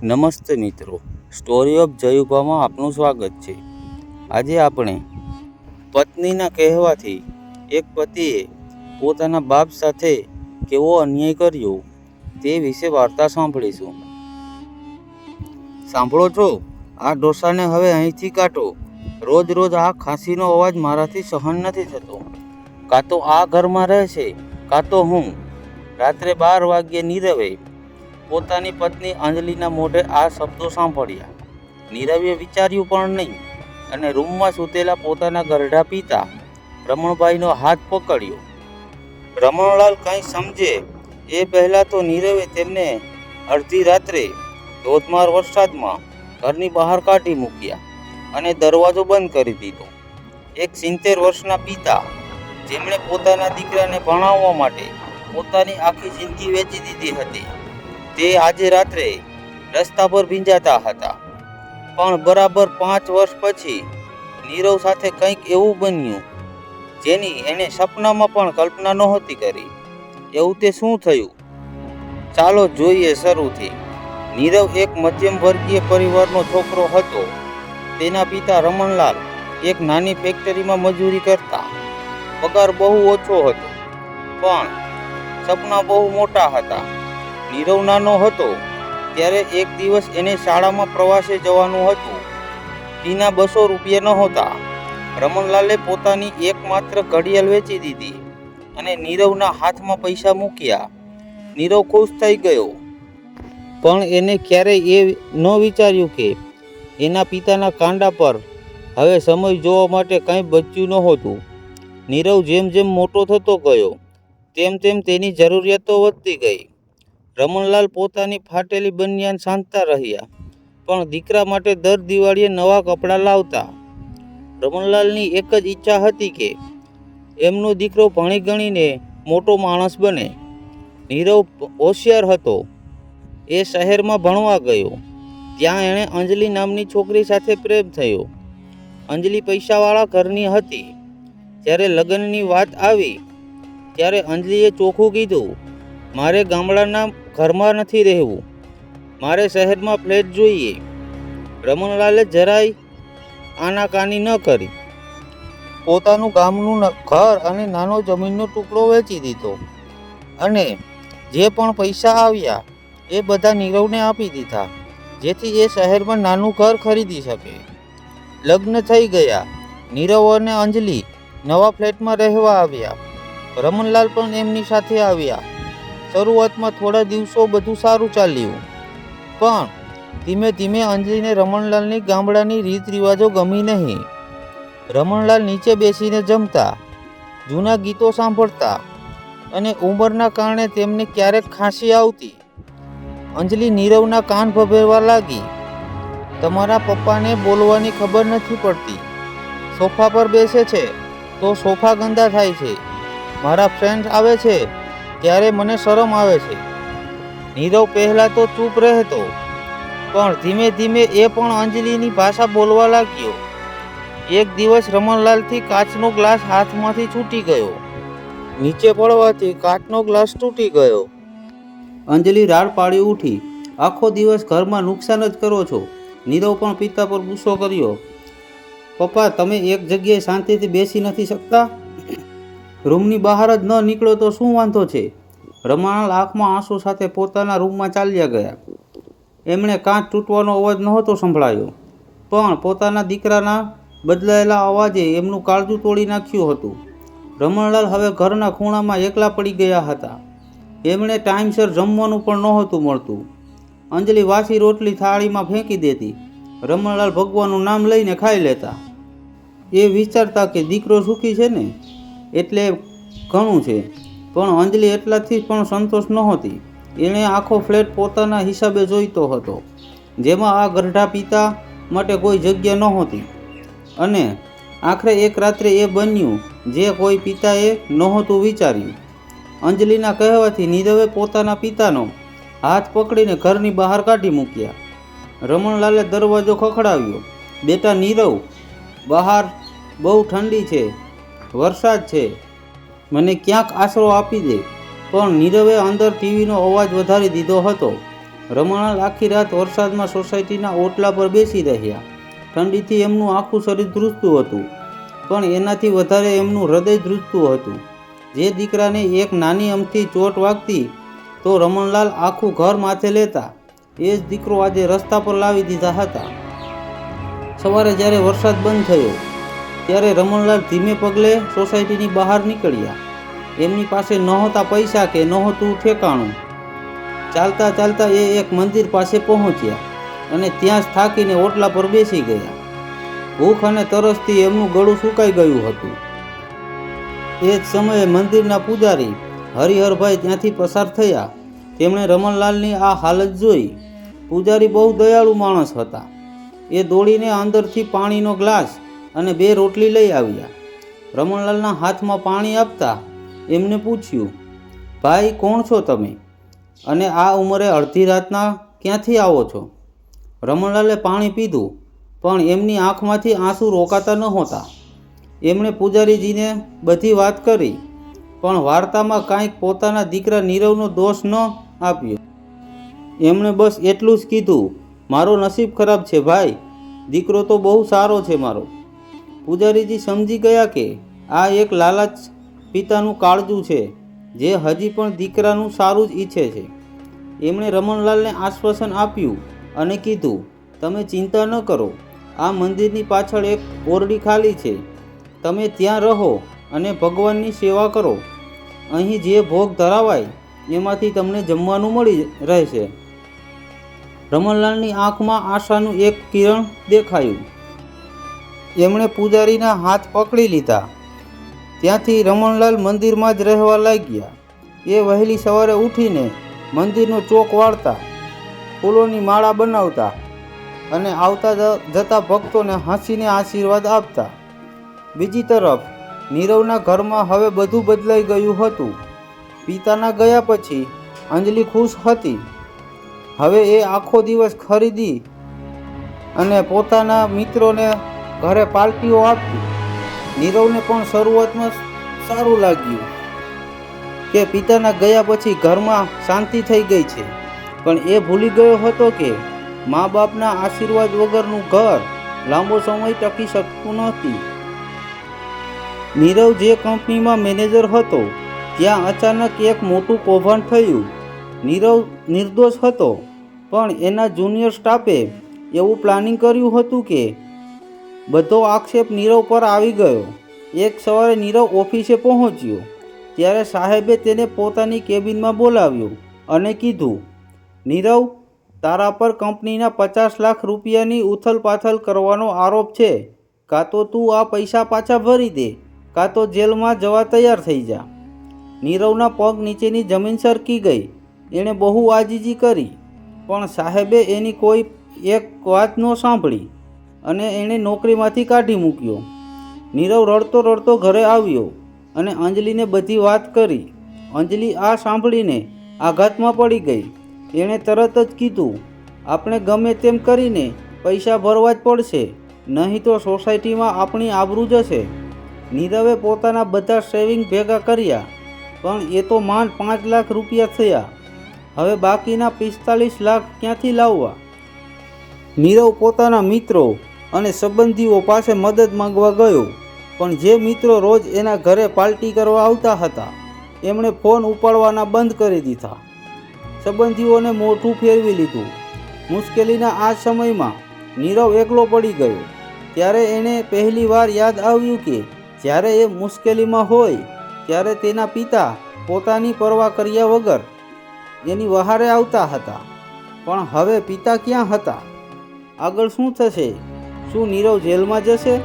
નમસ્તે મિત્રો, story of જયુભામાં આપનું સ્વાગત છે। આજે આપણે પત્નીના કહેવાથી એક પતિએ પોતાના બાપ સાથે કેવો અન્યાય કર્યો તે વિશે વાર્તા સાંભળીશું। સાંભળો છો? આ ડોસાને હવે અહીંથી કાઢો। રોજ રોજ આ ખાંસીનો અવાજ મારાથી સહન નથી થતો। કાં તો આ ઘરમાં રહેશે કાં તો હું। રાત્રે 12 વાગ્યે નીરવે પોતાની પત્ની અંજલિના મોઢે આ શબ્દો સાંભળ્યા। નીરવે વિચાર્યું પણ નહીં અને રૂમમાં સૂતેલા પોતાના ગરઢા પિતા રમણભાઈનો હાથ પકડ્યો। રમણલાલ કંઈ સમજે એ પહેલાં તો નીરવે તેમને અડધી રાત્રે ધોધમાર વરસાદમાં ઘરની બહાર કાઢી મૂક્યા અને દરવાજો બંધ કરી દીધો। એક 70 વર્ષના પિતા જેમણે પોતાના દીકરાને ભણાવવા માટે પોતાની આખી જિંદગી વેચી દીધી હતી, તે આજે રાત્રે રસ્તા પર ભીંજાતા હતા। પણ બરાબર 5 વર્ષ પછી નીરવ સાથે કંઈક એવું બન્યું જેની એને સપનામાં પણ કલ્પના નહોતી કરી। એવું તે શું થયું? ચાલો જોઈએ શરૂથી। નીરવ એક મધ્યમ વર્ગીય પરિવારનો છોકરો હતો। તેના પિતા રમણલાલ એક નાની ફેક્ટરીમાં મજૂરી કરતા। પગાર બહુ ઓછો હતો પણ સપના બહુ મોટા હતા। નીરવ નાનો હતો ત્યારે એક દિવસ એને શાળામાં પ્રવાસે જવાનું હતું। ફીના 200 રૂપિયા નહોતા। રમણલાલે પોતાની એકમાત્ર ઘડિયાળ વેચી દીધી અને નીરવના હાથમાં પૈસા મૂક્યા। નીરવ ખુશ થઈ ગયો, પણ એને ક્યારેય એ ન વિચાર્યું કે એના પિતાના કાંડા પર હવે સમય જોવા માટે કંઈ બચ્યું નહોતું। નીરવ જેમ જેમ મોટો થતો ગયો તેમ તેમ તેની જરૂરિયાતો વધતી ગઈ। રમણલાલ પોતાની ફાટેલી બનિયાન સાંધતા રહ્યા પણ દીકરા માટે દર દિવાળીએ નવા કપડાં લાવતા। રમણલાલની એક જ ઈચ્છા હતી કે એમનો દીકરો ભણી ગણીને મોટો માણસ બને। નીરવ હોશિયાર હતો। એ શહેરમાં ભણવા ગયો। ત્યાં એણે અંજલિ નામની છોકરી સાથે પ્રેમ થયો। અંજલિ પૈસાવાળા ઘરની હતી। જ્યારે લગ્નની વાત આવી ત્યારે અંજલિએ ચોખ્ખું કીધું, મારે ગામડાના ઘરમાં નથી રહેવું, મારે શહેરમાં ફ્લેટ જોઈએ। રમણલાલે જરાય આનાકાની ન કરી। પોતાનું ગામનું ઘર અને નાનો જમીનનો ટુકડો વેચી દીધો અને જે પણ પૈસા આવ્યા એ બધા નીરવને આપી દીધા જેથી એ શહેરમાં નાનું ઘર ખરીદી શકે। લગ્ન થઈ ગયા। નીરવ અને અંજલિ નવા ફ્લેટમાં રહેવા આવ્યા। રમણલાલ પણ એમની સાથે આવ્યા। શરૂઆતમાં થોડા દિવસો બધું સારું ચાલ્યું પણ ધીમે ધીમે અંજલિને રમણલાલની ગામડાની રીત રિવાજો ગમી નહીં। રમણલાલ નીચે બેસીને જમતા, જૂના ગીતો સાંભળતા અને ઉંમરના કારણે તેમને ક્યારેક ખાંસી આવતી। અંજલિ નીરવના કાન ભભેરવા લાગી, તમારા પપ્પાને બોલવાની ખબર નથી પડતી, સોફા પર બેસે છે તો સોફા ગંદા થાય છે, મારા ફ્રેન્ડ્સ આવે છે ત્યારે મને શરમ આવે છે। નીરવ પહેલાં તો ચૂપ રહેતો પણ ધીમે ધીમે એ પણ અંજલિની ભાષા બોલવા લાગ્યો। એક દિવસ રમણલાલથી કાચનો ગ્લાસ હાથમાંથી છૂટી ગયો। નીચે પડવાથી કાચનો ગ્લાસ તૂટી ગયો। અંજલિ રાડ પાડી ઉઠી, આખો દિવસ ઘરમાં નુકસાન જ કરો છો। નીરવ પણ પિતા પર ગુસ્સો કર્યો, પપ્પા તમે એક જગ્યાએ શાંતિથી બેસી નથી શકતા? રૂમની બહાર જ ન નીકળો તો શું વાંધો છે? રમણલાલ આંખમાં આંસુ સાથે પોતાના રૂમમાં ચાલ્યા ગયા। એમણે કાચ તૂટવાનો અવાજ નહોતો સંભળાયો પણ પોતાના દીકરાના બદલાયેલા અવાજે એમનું કાળજું તોડી નાખ્યું હતું। રમણલાલ હવે ઘરના ખૂણામાં એકલા પડી ગયા હતા। એમણે ટાઈમસર જમવાનું પણ નહોતું મળતું। અંજલિ વાસી રોટલી થાળીમાં ફેંકી દેતી। રમણલાલ ભગવાનનું નામ લઈને ખાઈ લેતા। એ વિચારતા કે દીકરો સુખી છે ને એટલે ઘણું છે, પણ અંજલિ એટલાથી પણ સંતોષ નહોતી। એણે આખો ફ્લેટ પોતાના હિસાબે જોઈતો હતો જેમાં આ ગરઢા પિતા માટે કોઈ જગ્યા નહોતી અને આખરે એક રાત્રે એ બન્યું જે કોઈ પિતાએ નહોતું વિચાર્યું। અંજલિના કહેવાથી નીરવે પોતાના પિતાનો હાથ પકડીને ઘરની બહાર કાઢી મૂક્યા। રમણલાલે દરવાજો ખખડાવ્યો, બેટા નીરવ, બહાર બહુ ઠંડી છે, વરસાદ છે, મને ક્યાંક આશરો આપી દે। પણ નીરવે અંદર ટીવીનો અવાજ વધારી દીધો હતો। રમણલાલ આખી રાત વરસાદમાં સોસાયટીના ઓટલા પર બેસી રહ્યા. ઠંડીથી એમનું આખું શરીર ધ્રુજતું હતું, પણ એનાથી વધારે એમનું હૃદય ધ્રુજતું હતું. જે દીકરાને એક નાની અમથી ચોટ વાગતી તો રમણલાલ આખું ઘર માથે લેતા, એ જ દીકરો આજે રસ્તા પર લાવી દીધા હતા. સવારે જ્યારે વરસાદ બંધ થયો ત્યારે રમણલાલ ધીમે પગલે સોસાયટીની બહાર નીકળ્યા. એમની પાસે નહોતા પૈસા કે નહોતું ઠેકાણું. ચાલતા ચાલતા એ એક મંદિર પાસે પહોંચ્યા અને ત્યાં જ થાકીને ઓટલા પર બેસી ગયા. ભૂખ અને તરસથી એમનું ગળું સુકાઈ ગયું હતું. એ જ સમયે મંદિરના પૂજારી હરિહરભાઈ ત્યાંથી પસાર થયા. તેમણે રમણલાલની આ હાલત જોઈ. પૂજારી બહુ દયાળુ માણસ હતા. એ દોડીને અંદરથી પાણીનો ગ્લાસ અને 2 રોટલી લઈ આવ્યા. રમણલાલના હાથમાં પાણી આપતા એમને પૂછ્યું, ભાઈ કોણ છો તમે અને આ ઉંમરે અડધી રાતના ક્યાંથી આવો છો? રમણલાલે પાણી પીધું, પણ એમની આંખમાંથી આંસુ રોકાતા નહોતા. એમણે પૂજારીજીને બધી વાત કરી, પણ વાર્તામાં કાંઈક પોતાના દીકરા નીરવનો દોષ ન આપ્યો. એમણે બસ એટલું જ કીધું, મારો નસીબ ખરાબ છે ભાઈ, દીકરો તો બહુ સારો છે મારો. પૂજારીજી સમજી ગયા કે આ એક લાલાચ પિતાનું કાળજું છે, જે હજી પણ દીકરાનું સારું જ ઈચ્છે છે. એમણે રમણલાલને આશ્વાસન આપ્યું અને કીધું, તમે ચિંતા ન કરો, આ મંદિરની પાછળ એક ઓરડી ખાલી છે, તમે ત્યાં રહો અને ભગવાનની સેવા કરો. અહીં જે ભોગ ધરાવાય એમાંથી તમને જમવાનું મળી રહેશે. રમણલાલની આંખમાં આશાનું એક કિરણ દેખાયું. એમણે પૂજારીના હાથ પકડી લીધા. ત્યાંથી રમણલાલ મંદિરમાં જ રહેવા લાગ્યા. એ વહેલી સવારે ઉઠીને મંદિરનો ચોક વાળતા, ફૂલોની માળા બનાવતા અને આવતા જતા ભક્તોને હસીને આશીર્વાદ આપતા. બીજી તરફ નીરવના ઘરમાં હવે બધું બદલાઈ ગયું હતું. પિતાના ગયા પછી અંજલિ ખુશ હતી. હવે એ આખો દિવસ ખરીદી અને પોતાના મિત્રોને ઘરે પાર્ટીઓ આપતી. નીરવને પણ શરૂઆતમાં સારું લાગ્યું કે પિતાના ગયા પછી ઘરમાં શાંતિ થઈ ગઈ છે, પણ એ ભૂલી ગયો હતો કે મા બાપના આશીર્વાદ વગરનું ઘર લાંબો સમય ટકી શકતું નહોતી. નીરવ જે કંપનીમાં મેનેજર હતો ત્યાં અચાનક એક મોટું કૌભાંડ થયું. નીરવ નિર્દોષ હતો, પણ એના જુનિયર સ્ટાફે એવું પ્લાનિંગ કર્યું હતું કે બધો આક્ષેપ નીરવ પર આવી ગયો. એક સવારે નીરવ ઓફિસે પહોંચ્યો ત્યારે સાહેબે તેને પોતાની કેબિનમાં બોલાવ્યો અને કીધું, નીરવ, તારા પર કંપનીના 50 લાખ રૂપિયાની ઉથલપાથલ કરવાનો આરોપ છે. કાં તો તું આ પૈસા પાછા ભરી દે, કાં તો જેલમાં જવા તૈયાર થઈ જા. નીરવના પગ નીચેની જમીન સરકી ગઈ. એણે બહુ આજીજી કરી, પણ સાહેબે એની કોઈ એક વાત ન સાંભળી અને એણે નોકરીમાંથી કાઢી મૂક્યો. નીરવ રડતો રડતો ઘરે આવ્યો અને અંજલિને બધી વાત કરી. અંજલિ આ સાંભળીને આઘાતમાં પડી ગઈ. એણે તરત જ કીધું, આપણે ગમે તેમ કરીને પૈસા ભરવા જ પડશે, નહીં તો સોસાયટીમાં આપણી આબરૂ જશે. નીરવે પોતાના બધા સેવિંગ ભેગા કર્યા, પણ એ તો માંડ 5 લાખ રૂપિયા થયા. હવે બાકીના 45 લાખ ક્યાંથી લાવવા? નીરવ પોતાના મિત્રો અને સંબંધીઓ પાસે મદદ માંગવા ગયો, પણ જે મિત્રો રોજ એના ઘરે પાર્ટી કરવા આવતા હતા એમણે ફોન ઉપાડવાના બંધ કરી દીધા. સંબંધીઓને મોઢું ફેરવી લીધું. મુશ્કેલીના આ સમયમાં નીરવ એકલો પડી ગયો. ત્યારે એણે પહેલી વાર યાદ આવ્યું કે જ્યારે એ મુશ્કેલીમાં હોય ત્યારે તેના પિતા પોતાની પરવા કર્યા વગર એની વહારે આવતા હતા. પણ હવે પિતા ક્યાં હતા? આગળ શું થશે? શું નીરવ જેલમાં જશે?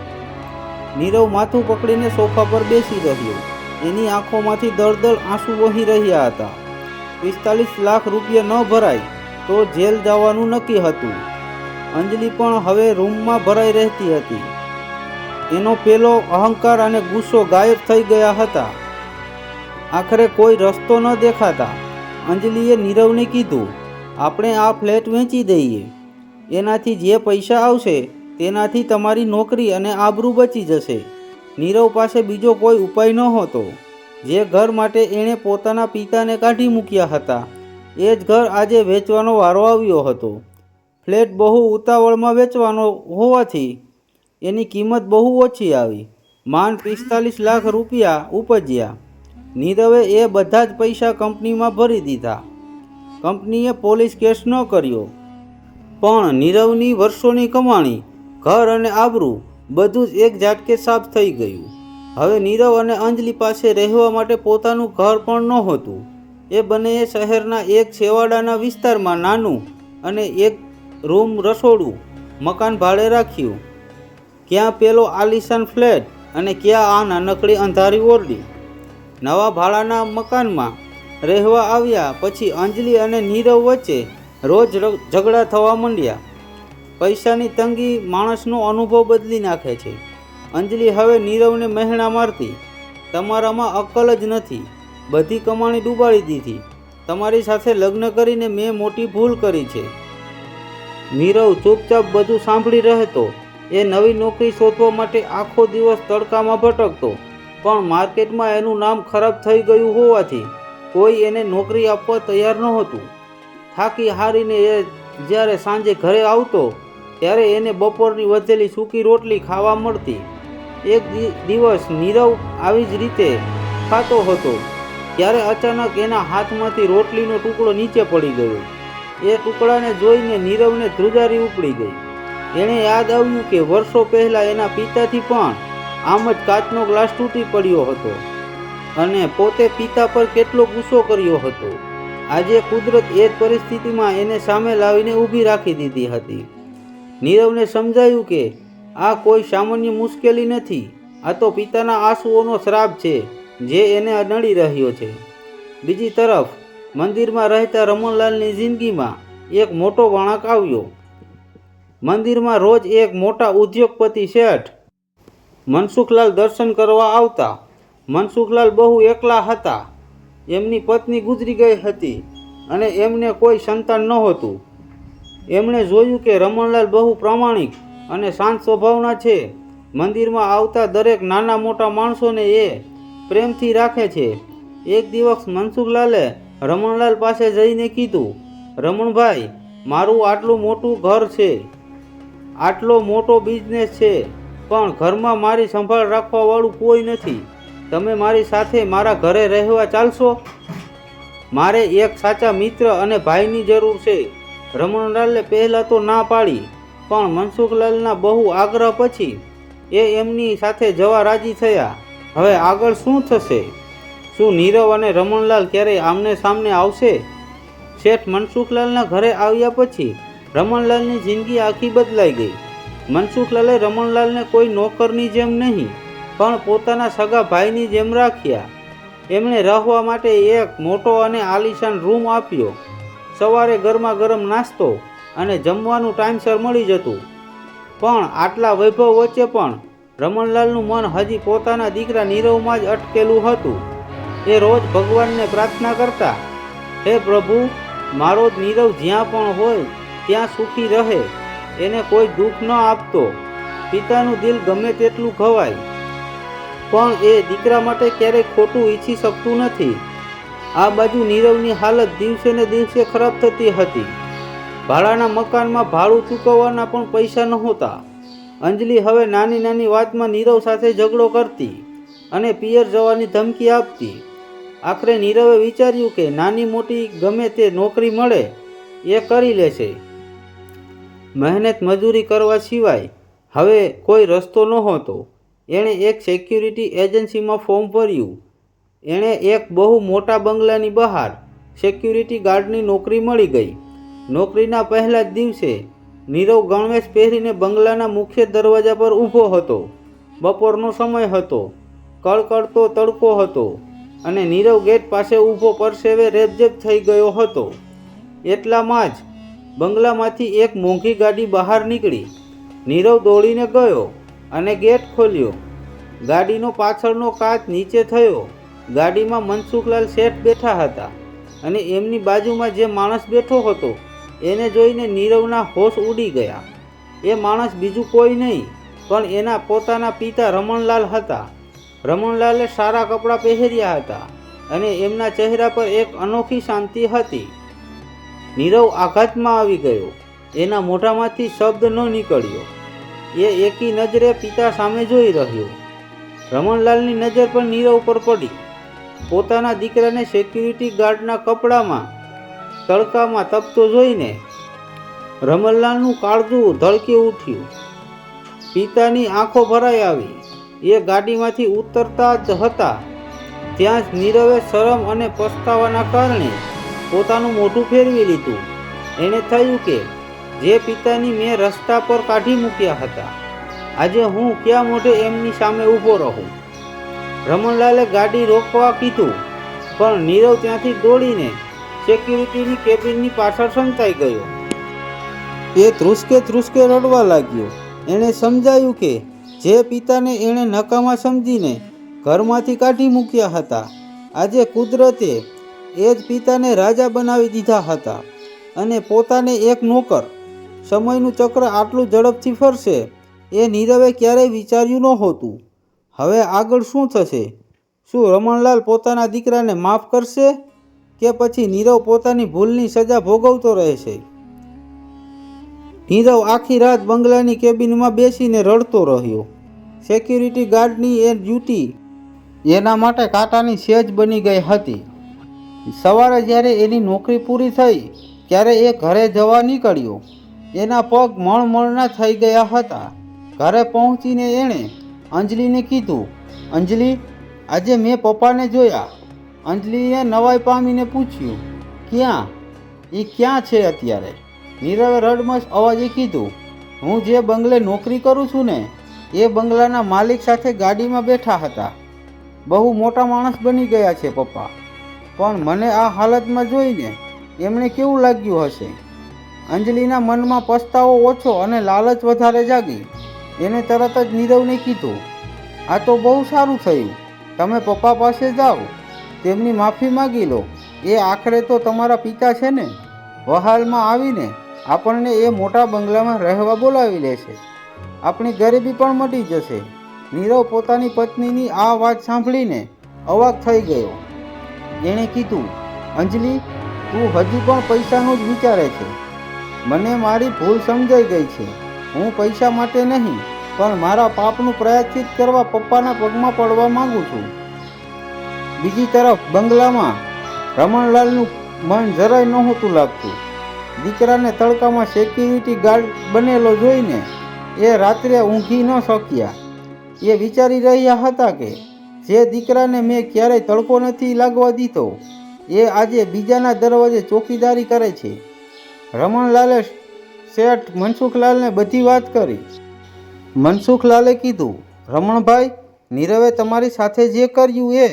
નીરવ માથું પકડીને સોફા પર બેસી રહ્યો. એની આંખોમાંથી દળદળ આંસુ વહી રહ્યા હતા. 45 લાખ રૂપિયા ન ભરાય તો જેલ જવાનું નક્કી હતું. અંજલિ પણ હવે રૂમમાં ભરાઈ રહેતી હતી. એનો પેલો અહંકાર અને ગુસ્સો ગાયબ થઈ ગયા હતા. આખરે કોઈ રસ્તો ન દેખાતા અંજલિએ નીરવને કીધું, આપણે આ ફ્લેટ વેચી દઈએ. એનાથી જે પૈસા આવશે તેનાથી તમારી નોકરી અને આબરૂ બચી જશે. નીરવ પાસે બીજો કોઈ ઉપાય નહોતો. જે ઘર માટે એણે પોતાના પિતાને કાઢી મૂક્યા હતા એ જ ઘર આજે વેચવાનો વારો આવ્યો હતો. ફ્લેટ બહુ ઉતાવળમાં વેચવાનો હોવાથી એની કિંમત બહુ ઓછી આવી. માંડ 45 લાખ રૂપિયા ઉપજ્યા. નીરવે એ બધા જ પૈસા કંપનીમાં ભરી દીધા. કંપનીએ પોલીસ કેસ ન કર્યો, પણ નીરવની વર્ષોની કમાણી, ઘર અને આબરૂ બધું જ એક ઝાટકે સાફ થઈ ગયું. હવે નીરવ અને અંજલિ પાસે રહેવા માટે પોતાનું ઘર પણ નહોતું. એ બંનેએ શહેરના એક છેવાડાના વિસ્તારમાં નાનું અને એક રૂમ રસોડું મકાન ભાડે રાખ્યું. ક્યાં પેલો આલિશાન ફ્લેટ અને ક્યાં આ નાનકડી અંધારી ઓરડી. નવા ભાડાના મકાનમાં રહેવા આવ્યા પછી અંજલિ અને નીરવ વચ્ચે રોજ ઝઘડા થવા માંડ્યા. પૈસાની તંગી માણસનો અનુભવ બદલી નાખે છે. અંજલિ હવે નીરવને મહેણા મારતી, તમારામાં અક્કલ જ નથી, બધી કમાણી ડૂબાડી દીધી, તમારી સાથે લગ્ન કરીને મેં મોટી ભૂલ કરી છે. નીરવ ચૂપચાપ બધું સાંભળી રહેતો. એ નવી નોકરી શોધવા માટે આખો દિવસ તડકામાં ભટકતો, પણ માર્કેટમાં એનું નામ ખરાબ થઈ ગયું હોવાથી કોઈ એને નોકરી આપવા તૈયાર નહોતું. થાકી હારીને એ જ્યારે સાંજે ઘરે આવતો ત્યારે એને બપોરની વધેલી સૂકી રોટલી ખાવા મળતી. એક દિવસ નીરવ આવી જ રીતે ખાતો હતો ત્યારે અચાનક એના હાથમાંથી રોટલીનો ટુકડો નીચે પડી ગયો. એ ટુકડાને જોઈને નીરવને ધ્રુજારી ઉપડી ગઈ. એણે યાદ આવ્યું કે વર્ષો પહેલાં એના પિતાથી પણ આમ જ કાચનો ગ્લાસ તૂટી પડ્યો હતો અને પોતે પિતા પર કેટલો ગુસ્સો કર્યો હતો. આજે કુદરત એ જ પરિસ્થિતિમાં એને સામે લાવીને ઊભી રાખી દીધી હતી. નીરવને સમજાયું કે આ કોઈ સામાન્ય મુશ્કેલી નથી, આ તો પિતાના આંસુઓનો શ્રાપ છે જે એને નડી રહ્યો છે. બીજી તરફ મંદિરમાં રહેતા રમણલાલની જિંદગીમાં એક મોટો વળાંક આવ્યો. મંદિરમાં રોજ એક મોટા ઉદ્યોગપતિ શેઠ મનસુખલાલ દર્શન કરવા આવતા. મનસુખલાલ બહુ એકલા હતા. એમની પત્ની ગુજરી ગઈ હતી અને એમને કોઈ સંતાન નહોતું. એમણે જોયું કે રમણલાલ બહુ પ્રામાણિક અને શાંત સ્વભાવના છે. મંદિરમાં આવતા દરેક નાના મોટા માણસોને એ પ્રેમથી રાખે છે. એક દિવસ મનસુખલાલે રમણલાલ પાસે જઈને કીધું, રમણભાઈ, મારું આટલું મોટું ઘર છે, આટલો મોટો બિઝનેસ છે, પણ ઘરમાં મારી સંભાળ રાખવાવાળું કોઈ નથી. તમે મારી સાથે મારા ઘરે રહેવા ચાલશો? મારે એક સાચા મિત્ર અને ભાઈની જરૂર છે. રમણલાલે પહેલાં તો ના પાડી, પણ મનસુખલાલના બહુ આગ્રહ પછી એ એમની સાથે જવા રાજી થયા. હવે આગળ શું થશે? શું નીરવ અને રમણલાલ ક્યારેય આમને સામને આવશે? શેઠ મનસુખલાલના ઘરે આવ્યા પછી રમણલાલની જિંદગી આખી બદલાઈ ગઈ. મનસુખલાલે રમણલાલને કોઈ નોકરની જેમ નહીં, પણ પોતાના સગા ભાઈની જેમ રાખ્યા. એમણે રહેવા માટે એક મોટો અને આલિશાન રૂમ આપ્યો. સવારે ગરમા ગરમ નાસ્તો અને જમવાનું ટાઈમસર મળી જતું. પણ આટલા વૈભવ વચ્ચે પણ રમણલાલનું મન હજી પોતાના દીકરા નીરવમાં જ અટકેલું હતું. એ રોજ ભગવાનને પ્રાર્થના કરતા, હે પ્રભુ, મારો નીરવ જ્યાં પણ હોય ત્યાં સુખી રહે, એને કોઈ દુઃખ ન આપતો. પિતાનું દિલ ગમે તેટલું ઘવાય, પણ એ દીકરા માટે ક્યારેય ખોટું ઈચ્છી શકતું નથી. આ બાજુ નીરવની હાલત દિવસે ને દિવસે ખરાબ થતી હતી. ભાડાના મકાનમાં ભાડું ચૂકવવાના પણ પૈસા નહોતા. અંજલિ હવે નાની નાની વાતમાં નીરવ સાથે ઝઘડો કરતી અને પિયર જવાની ધમકી આપતી. આખરે નીરવે વિચાર્યું કે નાની મોટી ગમે તે નોકરી મળે એ કરી લેશે. મહેનત મજૂરી કરવા સિવાય હવે કોઈ રસ્તો નહોતો. એણે એક સિક્યુરિટી એજન્સીમાં ફોર્મ ભર્યું. એણે એક બહુ મોટા બંગલાની બહાર સિક્યુરિટી ગાર્ડની નોકરી મળી ગઈ. નોકરીના પહેલા જ દિવસે નીરવ ગણવેશ પહેરીને બંગલાના મુખ્ય દરવાજા પર ઊભો હતો. બપોરનો સમય હતો, કળકળતો તડકો હતો અને નીરવ ગેટ પાસે ઊભો પરસેવે રેબઝેબ થઈ ગયો હતો. એટલામાં જ બંગલામાંથી એક મોંઘી ગાડી બહાર નીકળી. નીરવ દોડીને ગયો અને ગેટ ખોલ્યો. ગાડીનો પાછળનો કાચ નીચે થયો. ગાડીમાં મનસુખલાલ શેઠ બેઠા હતા અને એમની બાજુમાં જે માણસ બેઠો હતો એને જોઈને નીરવના હોશ ઉડી ગયા. એ માણસ બીજું કોઈ નહીં પણ એના પોતાના પિતા રમણલાલ હતા. રમણલાલે સારા કપડાં પહેર્યા હતા અને એમના ચહેરા પર એક અનોખી શાંતિ હતી. નીરવ આઘાતમાં આવી ગયો. એના મોઢામાંથી શબ્દ ન નીકળ્યો. એ એકી નજરે પિતા સામે જોઈ રહ્યો. રમણલાલની નજર પણ નીરવ પર પડી. પોતાના દીકરાને સિક્યુરિટી ગાર્ડના કપડામાં તડકામાં તપતો જોઈને રમણલાલનું કાળજું ધડકી ઉઠ્યું. પિતાની આંખો ભરાઈ આવી. એ ગાડીમાંથી ઉતરતા જ હતા ત્યાં જ નીરવે શરમ અને પસ્તાવાના કારણે પોતાનું મોઢું ફેરવી લીધું. એણે થયું કે જે પિતાની મેં રસ્તા પર કાઢી મૂક્યા હતા, આજે હું ક્યાં મોઢે એમની સામે ઊભો રહું. રમણલાલે ગાડી રોકવા કીધું, પણ નીરવ ત્યાંથી દોડીને સિક્યુરિટીની કેબિનની પાછળ સંતાઈ ગયો. એ ધ્રુસકે રડવા લાગ્યો. એણે સમજાયું કે જે પિતાને એણે નકામા સમજીને ઘરમાંથી કાઢી મૂક્યા હતા, આજે કુદરતે એ જ પિતાને રાજા બનાવી દીધા હતા અને પોતાને એક નોકર. સમયનું ચક્ર આટલું ઝડપથી ફરશે એ નીરવે ક્યારેય વિચાર્યું નહોતું. હવે આગળ શું થશે? શું રમણલાલ પોતાના દીકરાને માફ કરશે કે પછી નીરવ પોતાની ભૂલની સજા ભોગવતો રહેશે? નીરવ આખી રાત બંગલાની કેબિનમાં બેસીને રડતો રહ્યો. સિક્યુરિટી ગાર્ડની એ ડ્યુટી એના માટે કાંટાની સેજ બની ગઈ હતી. સવારે જ્યારે એની નોકરી પૂરી થઈ ત્યારે એ ઘરે જવા નીકળ્યો. એના પગ મણમણના થઈ ગયા હતા. ઘરે પહોંચીને એણે અંજલિને કીધું, અંજલિ, આજે મેં પપ્પાને જોયા. અંજલિએ નવાઈ પામીને પૂછ્યું, ક્યાં? એ ક્યાં છે અત્યારે? નીરવે રડમસ અવાજે કીધું, હું જે બંગલે નોકરી કરું છું ને એ બંગલાના માલિક સાથે ગાડીમાં બેઠા હતા. બહુ મોટા માણસ બની ગયા છે પપ્પા. પણ મને આ હાલતમાં જોઈને એમણે કેવું લાગ્યું હશે? અંજલિના મનમાં પસ્તાવો ઓછો અને લાલચ વધારે જાગી. એને તરત જ નીરવને કીધું, આ તો બહુ સારું થયું. તમે પપ્પા પાસે જાઓ, તેમની માફી માગી લો. એ આખરે તો તમારા પિતા છે ને. વહાલમાં આવીને આપણને એ મોટા બંગલામાં રહેવા બોલાવી લેશે. આપણી ગરીબી પણ મટી જશે. નીરવ પોતાની પત્નીની આ વાત સાંભળીને અવાક થઈ ગયો. એણે કીધું, અંજલિ, તું હજી પણ પૈસાનું જ વિચારે છે. મને મારી ભૂલ સમજાઈ ગઈ છે. હું પૈસા માટે નહીં, પણ મારા પાપનું પ્રાયશ્ચિત કરવા પપ્પાના પગમાં પડવા માંગુ છું. બીજી તરફ બંગલામાં રમણલાલનું મન જરાય નહોતું લાગતું. દીકરાને તડકામાં સિક્યુરિટી ગાર્ડ બનેલો જોઈને એ રાત્રે ઊંઘી ન શક્યા. એ વિચારી રહ્યા હતા કે જે દીકરાને મેં ક્યારેય તડકો નથી લાગવા દીધો, એ આજે બીજાના દરવાજે ચોકીદારી કરે છે. રમણલાલે શેઠ મનસુખલાલને બધી વાત કરી. મનસુખલાલે કીધું, રમણભાઈ, નીરવે તમારી સાથે જે કર્યું એ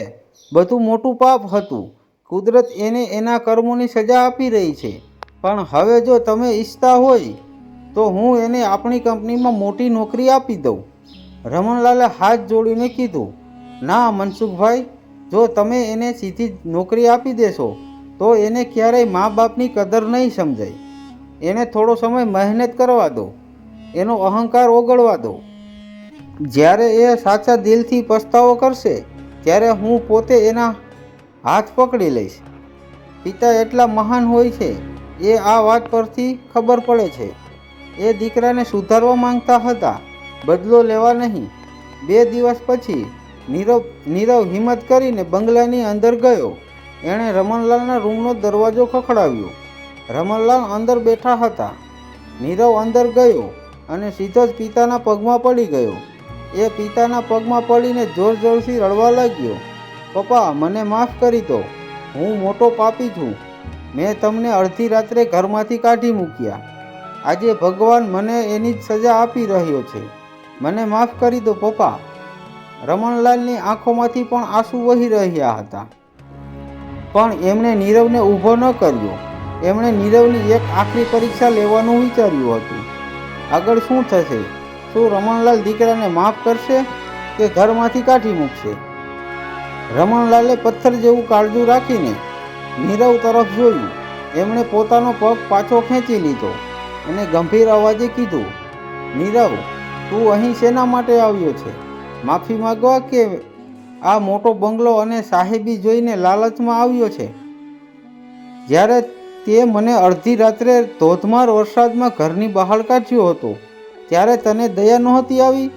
બધું મોટું પાપ હતું. કુદરત એને એના કર્મોની સજા આપી રહી છે. પણ હવે જો તમે ઈચ્છતા હોય તો હું એને આપણી કંપનીમાં મોટી નોકરી આપી દઉં. રમણલાલે હાથ જોડીને કીધું, ના મનસુખભાઈ, જો તમે એને સીધી નોકરી આપી દેશો તો એને ક્યારેય મા બાપની કદર નહીં સમજાય. એને થોડો સમય મહેનત કરવા દો, એનો અહંકાર ઓગળવા દો. જ્યારે એ સાચા દિલથી પસ્તાવો કરશે ત્યારે હું પોતે એના હાથ પકડી લઈશ. પિતા એટલા મહાન હોય છે એ આ વાત પરથી ખબર પડે છે. એ દીકરાને સુધારવા માંગતા હતા, બદલો લેવા નહીં. 2 દિવસ પછી નીરવ હિંમત કરીને બંગલાની અંદર ગયો. એણે રમણલાલના રૂમનો દરવાજો ખખડાવ્યો. રમણલાલ અંદર બેઠા હતા. નીરવ અંદર ગયો અને સીધો જ પિતાના પગમાં પડી ગયો. એ પિતાના પગમાં પડીને જોર જોરથી રડવા લાગ્યો. પપ્પા, મને માફ કરી દો. હું મોટો પાપી છું. મેં તમને અડધી રાત્રે ઘરમાંથી કાઢી મૂક્યા. આજે ભગવાન મને એની જ સજા આપી રહ્યો છે. મને માફ કરી દો પપ્પા. રમણલાલની આંખોમાંથી પણ આંસુ વહી રહ્યા હતા. પણ એમણે નીરવને ઊભો ન કર્યો. એમણે નીરવની એક આખરી પરીક્ષા લેવાનું વિચાર્યું હતું. આગળ શું થશે? શું રમણલાલ દીકરાને માફ કરશે કે ઘરમાંથી કાઢી મૂકશે? રમણલાલે પથ્થર જેવું કાળજું રાખીને નીરવ તરફ જોયું. એમણે પોતાનો પગ પાછો ખેંચી લીધો અને ગંભીર અવાજે કીધું, નીરવ, તું અહીં શેના માટે આવ્યો છે? માફી માગવા કે આ મોટો બંગલો અને સાહેબી જોઈને લાલચમાં આવ્યો છે? જ્યારે તે મને અડધી રાત્રે ધોધમાર વરસાદમાં ઘરની બહાર કાઢ્યો હતો, ત્યારે તને દયા નહોતી આવી?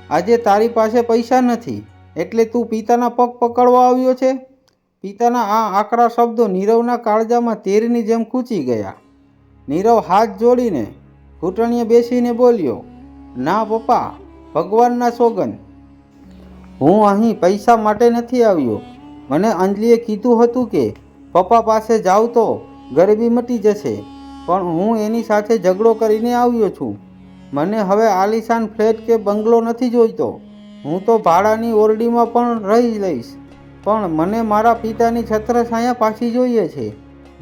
આજે તારી પાસે પૈસા નથી એટલે તું પિતાના પગ પકડવા આવ્યો છે? પિતાના આ આકરા શબ્દો નીરવના કાળજામાં તીરની જેમ કૂચી ગયા. નીરવ હાથ જોડીને ઘૂંટણીએ બેસીને બોલ્યો, ના પપ્પા, ભગવાનના સોગંદ, હું અહીં પૈસા માટે નથી આવ્યો. મને અંજલિએ કીધું હતું કે પપ્પા પાસે જાઉં તો ગરીબી મટી જશે, પણ હું એની સાથે ઝઘડો કરીને આવ્યો છું. મને હવે આલિશાન ફ્લેટ કે બંગલો નથી જોઈતો. હું તો ભાડાની ઓરડીમાં પણ રહી લઈશ, પણ મને મારા પિતાની છત્રછાયા પાછી જોઈએ છે.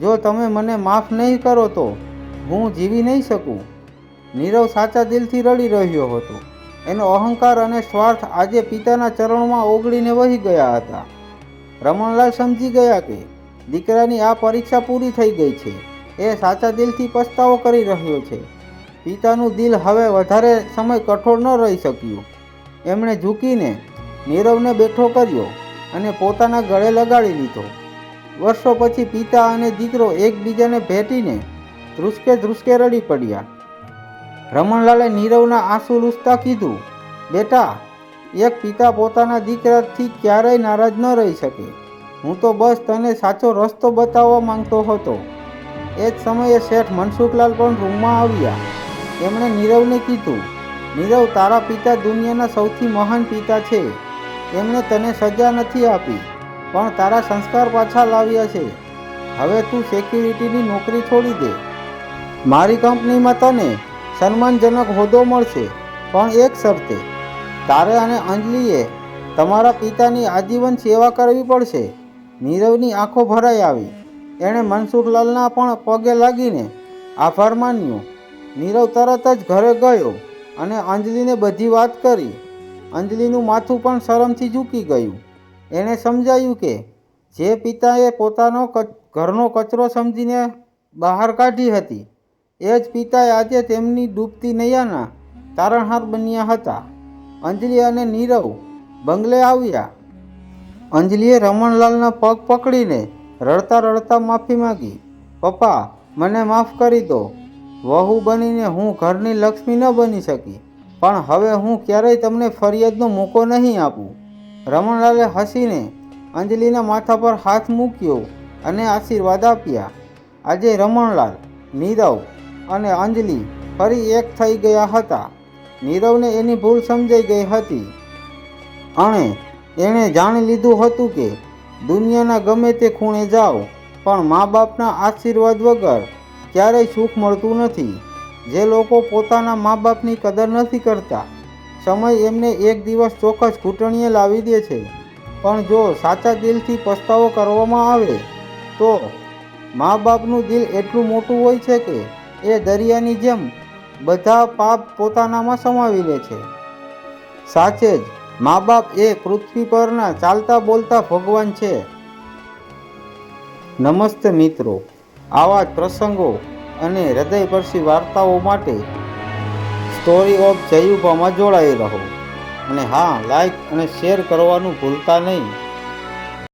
જો તમે મને માફ નહીં કરો તો હું જીવી નહીં શકું. નીરવ સાચા દિલથી રડી રહ્યો હતો. એનો અહંકાર અને સ્વાર્થ આજે પિતાના ચરણોમાં ઓગળીને વહી ગયા હતા. રમણલાલ સમજી ગયા કે દીકરાની આ પરીક્ષા પૂરી થઈ ગઈ છે. એ સાચા દિલથી પસ્તાવો કરી રહ્યો છે. પિતાનું દિલ હવે વધારે સમય કઠોર ન રહી શક્યું. એમણે ઝૂકીને નીરવને બેઠો કર્યો અને પોતાના ગળે લગાડી લીધો. વર્ષો પછી પિતા અને દીકરો એકબીજાને ભેટીને ધ્રુસકે ધ્રુસકે રડી પડ્યા. રમણલાલે નીરવના આંસુ લૂછતા કીધું, બેટા, એક પિતા પોતાના દીકરાથી ક્યારેય નારાજ ન રહી શકે. હું તો બસ તને સાચો રસ્તો બતાવવા માંગતો હતો. એ જ સમયે શેઠ મનસુખલાલ પણ રૂમમાં આવ્યા. એમણે નીરવને કીધું, નીરવ, તારા પિતા દુનિયાના સૌથી મહાન પિતા છે. એમણે તને સજા નથી આપી, પણ તારા સંસ્કાર પાછા લાવ્યા છે. હવે તું સિક્યુરિટીની નોકરી છોડી દે. મારી કંપનીમાં તને સન્માનજનક હોદ્દો મળશે, પણ એક શરતે. તારે અને અંજલિએ તમારા પિતાની આજીવન સેવા કરવી પડશે. નીરવની આંખો ભરાઈ આવી. એણે મનસુખલાલના પણ પગે લાગીને આભાર માન્યો. નીરવ તરત જ ઘરે ગયો અને અંજલિને બધી વાત કરી. અંજલિનું માથું પણ શરમથી ઝૂકી ગયું. એણે સમજાયું કે જે પિતાએ પોતાનો ઘરનો કચરો સમજીને બહાર કાઢી હતી, એ જ પિતાએ આજે તેમની ડૂબતી નૈયાના તારણહાર બન્યા હતા. અંજલિ અને નીરવ બંગલે આવ્યા. અંજલિએ રમણલાલના પગ પકડીને રડતા રડતા માફી માગી. પપ્પા, મને માફ કરી દો. વહુ બનીને હું ઘરની લક્ષ્મી ન બની શકી, પણ હવે હું ક્યારેય તમને ફરિયાદનો મોકો નહીં આપું. રમણલાલે હસીને અંજલિના માથા પર હાથ મૂક્યો અને આશીર્વાદ આપ્યા. આજે રમણલાલ, નીરવ અને અંજલિ ફરી એક થઈ ગયા હતા. નીરવને એની ભૂલ સમજાઈ ગઈ હતી અને એણે જાણી લીધું હતું કે દુનિયાના ગમે તે ખૂણે જાઓ, પણ મા બાપના આશીર્વાદ વગર ક્યારેય સુખ મળતું નથી. જે લોકો પોતાના મા બાપની કદર નથી કરતા, સમય એમને એક દિવસ ચોક્કસ ઘૂંટણીએ લાવી દે છે. પણ જો સાચા દિલથી પસ્તાવો કરવામાં આવે તો મા બાપનું દિલ એટલું મોટું હોય છે કે એ દરિયાની જેમ બધા પાપ પોતાનામાં સમાવી લે છે. સાચે જ મા બાપ એ પૃથ્વી પરના ચાલતા બોલતા ભગવાન છે. નમસ્તે મિત્રો, આવા જ પ્રસંગો અને હૃદયસ્પર્શી વાર્તાઓ માટે સ્ટોરી ઓફ જયુભામાં જોડાઈ રહો. અને હા, લાઈક અને શેર કરવાનું ભૂલતા નહીં.